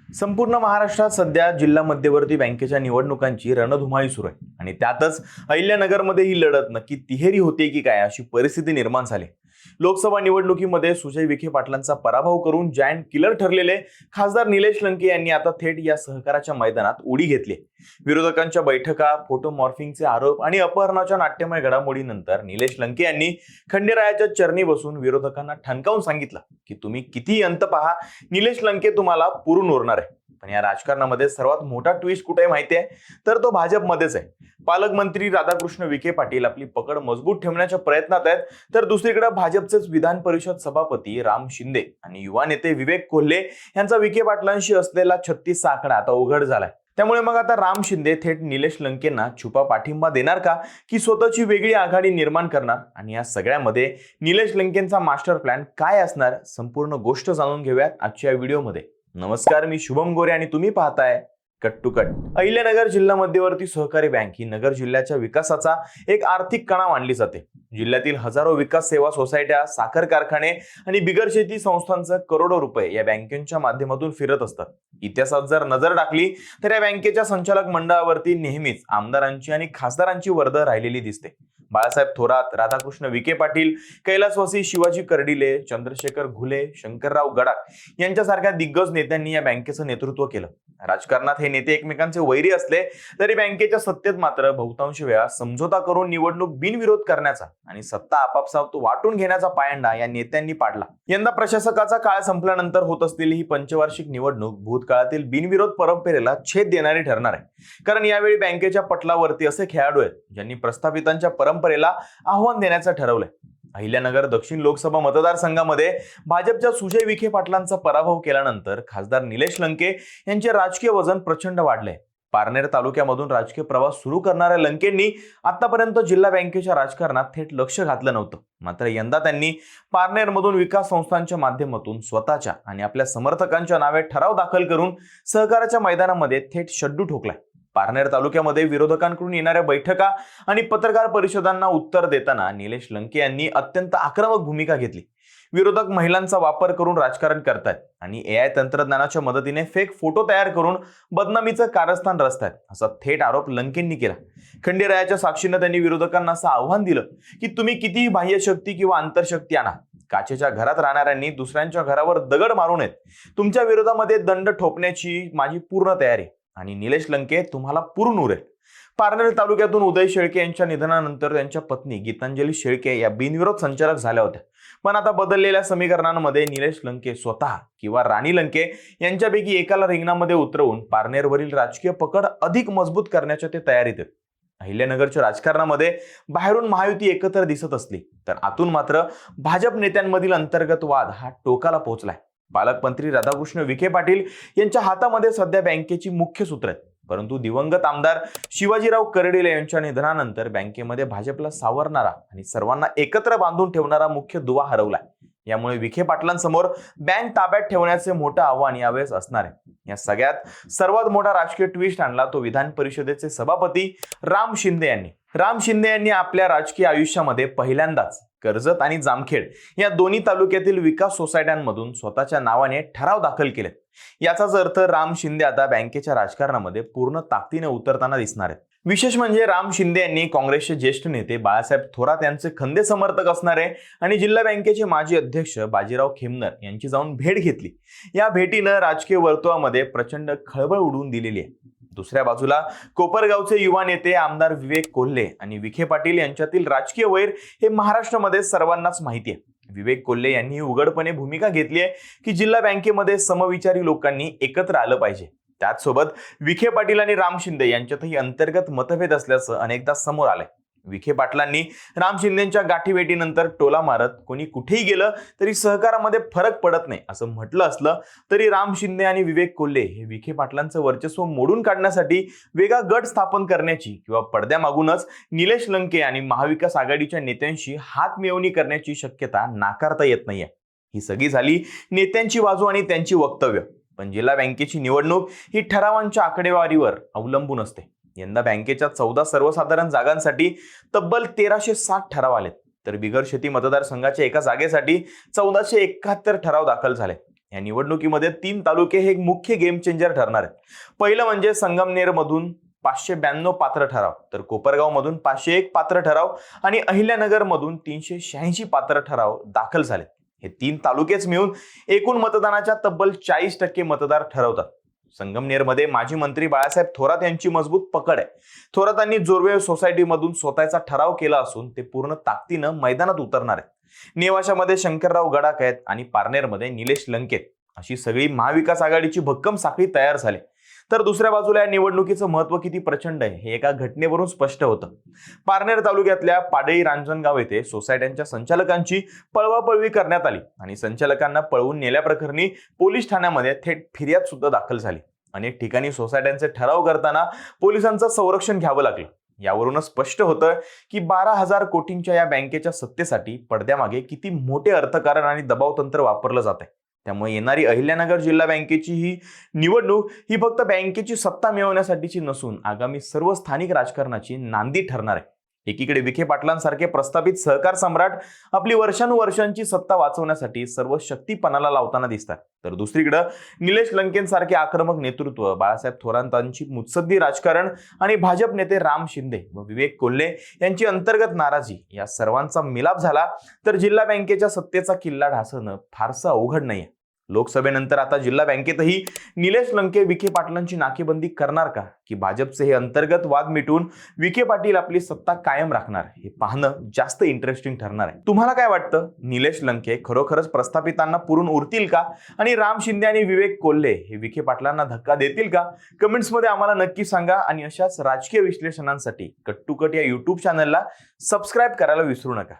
संपूर्ण महाराष्ट्रात सध्या जिल्हा मध्यवर्ती बँकेच्या निवडणुकांची रणधुमाळी सुरू आहे आणि त्यातच अहिल्यानगरमध्ये ही लढत नक्की तिहेरी होते की काय अशी परिस्थिती निर्माण झाली। लोकसभा निवडणुकीमध्ये सुजय विखे पाटलांचा पराभव करून जायंट किलर ठरलेले खासदार निलेश लंके यांनी आता थेट या सहकाराच्या मैदानात उडी घेतली। विरोधकांच्या बैठका, फोटो मॉर्फिंगचे आरोप आणि अपहरणाच्या नाट्यमय घडामोडीनंतर निलेश लंके यांनी खंडेरायाच्या चरणी बसून विरोधकांना ठणकावून सांगितलं की तुम्ही कितीही अंत पहा, निलेश लंके तुम्हाला पुरून उरणार आहे। पण या राजकारणामध्ये सर्वात मोठा ट्विस्ट कुठे माहिती आहे तर तो भाजपमध्येच आहे। पालकमंत्री राधाकृष्ण विखे पाटील आपली पकड मजबूत ठेवण्याच्या प्रयत्नात आहेत, तर दुसरीकडे भाजपचेच विधान परिषद सभापती राम शिंदे आणि युवा नेते विवेक कोल्हे यांचा विखे पाटलांशी असलेला 36 चा आकडा आता उघड झालाय। त्यामुळे मग आता राम शिंदे थेट निलेश लंकेंना छुपा पाठिंबा देणार का, की स्वतःची वेगळी आघाडी निर्माण करणार? आणि या सगळ्यामध्ये निलेश लंकेंचा मास्टर प्लॅन काय असणार, संपूर्ण गोष्ट जाणून घेऊयात आजच्या व्हिडिओमध्ये। नमस्कार, मी शुभम गोरे आणि तुम्ही पाहताय कट टू कट। अहिल्यानगर जिल्हा मध्यवर्ती सहकारी बँक ही नगर जिल्ह्याच्या विकासाचा एक आर्थिक कणा मानली जाते। जिल्ह्यातील हजारो विकास सेवा सोसायट्या, साखर कारखाने आणि बिगर शेती संस्थांचे करोडो रुपये या बँकेच्या माध्यमातून फिरत असतात। इतिहासात जर नजर टाकली तर या बँकेच्या संचालक मंडळावरती नेहमीच आमदारांची आणि खासदारांची वर्दळ राहिलेली दिसते। बाळासाहेब थोरात, राधाकृष्ण विखे पाटील, कैलासवासी शिवाजी कर्डिले, चंद्रशेखर घुले, शंकरराव गडाख यांच्यासारख्या दिग्गज नेत्यांनी या बँकेचं नेतृत्व केलं। राजकारणात हे नेते एकमेकांचे वैरी असले तरी बँकेच्या सत्तेत मात्र बहुतांश वेळा समझोता करून निवडणूक बिनविरोध करण्याचा आणि सत्ता आपापसात वाटून घेण्याचा पायंडा या नेत्यांनी पाडला। यंदा प्रशासकाचा काळ संपल्यानंतर होत असलेली ही पंचवार्षिक निवडणूक भूतकाळातील बिनविरोध परंपरेला छेद देणारी ठरणार आहे, कारण यावेळी बँकेच्या पटलावरती असे खेळाडू आहेत ज्यांनी प्रस्थापितांच्या परंपरेला आव्हान देण्याचं ठरवलंय। अहिल्यानगर दक्षिण लोकसभा मतदारसंघामध्ये भाजपच्या सुजय विखे पाटलांचा पराभव केल्यानंतर खासदार निलेश लंके यांचे राजकीय वजन प्रचंड वाढले। पारनेर तालुक्यामधून राजकीय प्रवास सुरू करणाऱ्या लंकेंनी आतापर्यंत जिल्हा बँकेच्या राजकारणात थेट लक्ष घातलं नव्हतं, मात्र यंदा त्यांनी पारनेरमधून विकास संस्थांच्या माध्यमातून स्वतःच्या आणि आपल्या समर्थकांच्या नावे ठराव दाखल करून सहकाराच्या मैदानामध्ये थेट शड्डू ठोकलाय। पारनेर तालुक्यामध्ये विरोधकांकडून येणाऱ्या बैठका आणि पत्रकार परिषदांना उत्तर देताना निलेश लंके यांनी अत्यंत आक्रमक भूमिका घेतली। विरोधक महिलांचा वापर करून राजकारण करतायत आणि AI तंत्रज्ञानाच्या मदतीने फेक फोटो तयार करून बदनामीचं कारस्थान रचतायत असा थेट आरोप लंकेंनी केला। खंडेरायाच्या साक्षीने त्यांनी विरोधकांना असं आव्हान दिलं की तुम्ही कितीही बाह्यशक्ती किंवा अंतरशक्ती आणा, काचेच्या घरात राहणाऱ्यांनी दुसऱ्यांच्या घरावर दगड मारू नयेत। तुमच्या विरोधामध्ये दंड ठोकण्याची माझी पूर्ण तयारी आणि निलेश लंके तुम्हाला पुरून उरेल। पारनेर तालुक्यातून उदय शेळके यांच्या निधनानंतर त्यांच्या पत्नी गीतांजली शेळके या बिनविरोध संचालक झाल्या होत्या, पण आता बदललेल्या समीकरणांमध्ये निलेश लंके स्वतः किंवा राणी लंके यांच्यापैकी एकाला रिंगणामध्ये उतरवून पारनेरवरील राजकीय पकड अधिक मजबूत करण्याच्या ते तयारीत आहेत। अहिल्यानगरच्या राजकारणामध्ये बाहेरून महायुती एकत्र दिसत असली तर आतून मात्र भाजप नेत्यांमधील अंतर्गत वाद हा टोकाला पोहोचलाय। पालकमंत्री राधाकृष्ण विखे पाटील यांच्या हातामध्ये सध्या बँकेची मुख्य सूत्र आहेत, परंतु दिवंगत आमदार शिवाजीराव कर्डिले यांच्या निधनानंतर बँकेमध्ये भाजपला सावरणारा आणि सर्वांना एकत्र बांधून ठेवणारा मुख्य दुवा हरवलाय। यामुळे विखे पाटलांसमोर बँक ताब्यात ठेवण्याचे मोठं आव्हान यावेळेस असणार आहे। या सगळ्यात सर्वात मोठा राजकीय ट्विस्ट आणला तो विधान परिषदेचे सभापती राम शिंदे यांनी आपल्या राजकीय आयुष्यामध्ये पहिल्यांदाच कर्जत आणि जामखेड या दोन्ही तालुक्यातील विकास सोसायट्यांमधून स्वतःच्या नावाने ठराव दाखल केलेत। याचाच अर्थ राम शिंदे आता बँकेच्या राजकारणामध्ये पूर्ण ताकदीने उतरताना दिसणार आहेत। विशेष म्हणजे राम शिंदे यांनी काँग्रेसचे ज्येष्ठ नेते बाळासाहेब थोरात यांचे खंदे समर्थक असणारे आणि जिल्हा बँकेचे माजी अध्यक्ष बाजीराव खेमनर यांची जाऊन भेट घेतली। या भेटीनं राजकीय वर्तुळामध्ये प्रचंड खळबळ उडवून दिलेली आहे। दुसऱ्या बाजूला कोपरगावचे युवा नेते आमदार विवेक कोल्हे आणि विखे पाटील यांच्यातील राजकीय वैर हे महाराष्ट्रामध्ये सर्वांनाच माहिती आहे। विवेक कोल्हे यांनी उघडपणे भूमिका घेतली आहे की जिल्हा बँकेमध्ये समविचारी लोकांनी एकत्र आलं पाहिजे। त्याचसोबत विखे पाटील आणि राम शिंदे यांच्यातही अंतर्गत मतभेद असल्याचं अनेकदा समोर आलंय। विखे पाटलांनी राम शिंदेंच्या गाठीभेटीनंतर टोला मारत कोणी कुठेही गेलं तरी सहकारामध्ये फरक पडत नाही असं म्हटलं असलं तरी राम शिंदे आणि विवेक कोल्हे हे विखे पाटलांचं वर्चस्व मोडून काढण्यासाठी वेगळा गट स्थापन करण्याची किंवा पडद्यामागूनच निलेश लंके आणि महाविकास आघाडीच्या नेत्यांशी हात मिळवणी करण्याची शक्यता नाकारता येत नाहीये। ही सगळी झाली नेत्यांची बाजू आणि त्यांची वक्तव्य, पण जिल्हा बँकेची निवडणूक ही ठरावांच्या आकडेवारीवर अवलंबून असते। यंदा बँकेच्या 14 सर्वसाधारण जागांसाठी तब्बल 1360 ठराव आलेत, तर बिगर शेती मतदारसंघाच्या एका जागेसाठी 1471 ठराव दाखल झाले। या निवडणुकीमध्ये 3 तालुके हे एक मुख्य गेम चेंजर ठरणार आहेत. पहिलं म्हणजे संगमनेर मधून 592 पात्र ठराव, तर कोपरगाव मधून 501 पात्र ठराव आणि अहिल्यानगर मधून 386 पात्र ठराव दाखल झाले. हे 3 तालुकेच मिळून एकूण मतदानाच्या तब्बल 40% मतदार ठरवतात. संगमनेरमध्ये माजी मंत्री बाळासाहेब थोरात यांची मजबूत पकड आहे. थोरातांनी जोरवे सोसायटीमधून स्वतःचा ठराव केला असून ते पूर्ण ताकदीनं मैदानात उतरणार आहेत. नेवाशामध्ये शंकरराव गडाख आहेत आणि पारनेरमध्ये निलेश लंके, अशी सगळी महाविकास आघाडीची भक्कम साखळी तयार झाली. तर दुसऱ्या बाजूला या निवडणुकीचं महत्व किती प्रचंड आहे हे एका घटनेवरून स्पष्ट होतं. पारनेर तालुक्यातल्या पाडळी रांजणगाव येथे सोसायट्यांच्या संचालकांची पळवापळवी करण्यात आली आणि संचालकांना पळवून नेल्याप्रकरणी पोलीस ठाण्यामध्ये थेट फिर्याद सुद्धा दाखल झाली. अनेक ठिकाणी सोसायट्यांचे ठराव करताना पोलिसांचं संरक्षण घ्यावं लागलं. यावरूनच स्पष्ट होतं की 12,000 कोटींच्या या बँकेच्या सत्तेसाठी पडद्यामागे किती मोठे अर्थकारण आणि दबावतंत्र वापरलं जात आहे. त्यामुळे येणारी अहिल्यानगर जिल्हा बँकेची ही निवडणूक ही फक्त बँकेची सत्ता मिळवण्यासाठीची नसून आगामी सर्व स्थानिक राजकारणाची नांदी ठरणार आहे. एकीकडे विखे पाटलांसारखे प्रस्थापित सहकार सम्राट आपली वर्षानुवर्षांची सत्ता वाचवण्यासाठी सर्व शक्तीपणाला लावताना दिसतात, तर दुसरीकडे निलेश लंकेंसारखे आक्रमक नेतृत्व, बाळासाहेब थोरातांची मुत्सद्दी राजकारण आणि भाजप नेते राम शिंदे व विवेक कोल्हे यांची अंतर्गत नाराजी या सर्वांचा मिलाप झाला तर जिल्हा बँकेच्या सत्तेचा किल्ला ढासळणं फारसं अवघड नाहीये. लोकसभेनंतर आता जिल्हा बँकेतही निलेश लंके विखे पाटलांची नाकेबंदी करणार का, की भाजपचे हे अंतर्गत वाद मिटून विखे पाटील आपली सत्ता कायम राखणार, हे पाहणं जास्त इंटरेस्टिंग ठरणार आहे. तुम्हाला काय वाटतं? निलेश लंके खरोखरच प्रस्थापितांना पुरून उरतील का आणि राम शिंदे आणि विवेक कोल्हे हे विखे पाटलांना धक्का देतील का? कमेंट्समध्ये आम्हाला नक्की सांगा आणि अशाच राजकीय विश्लेषणांसाठी कट टू कट या YouTube चॅनलला सबस्क्राईब करायला विसरू नका.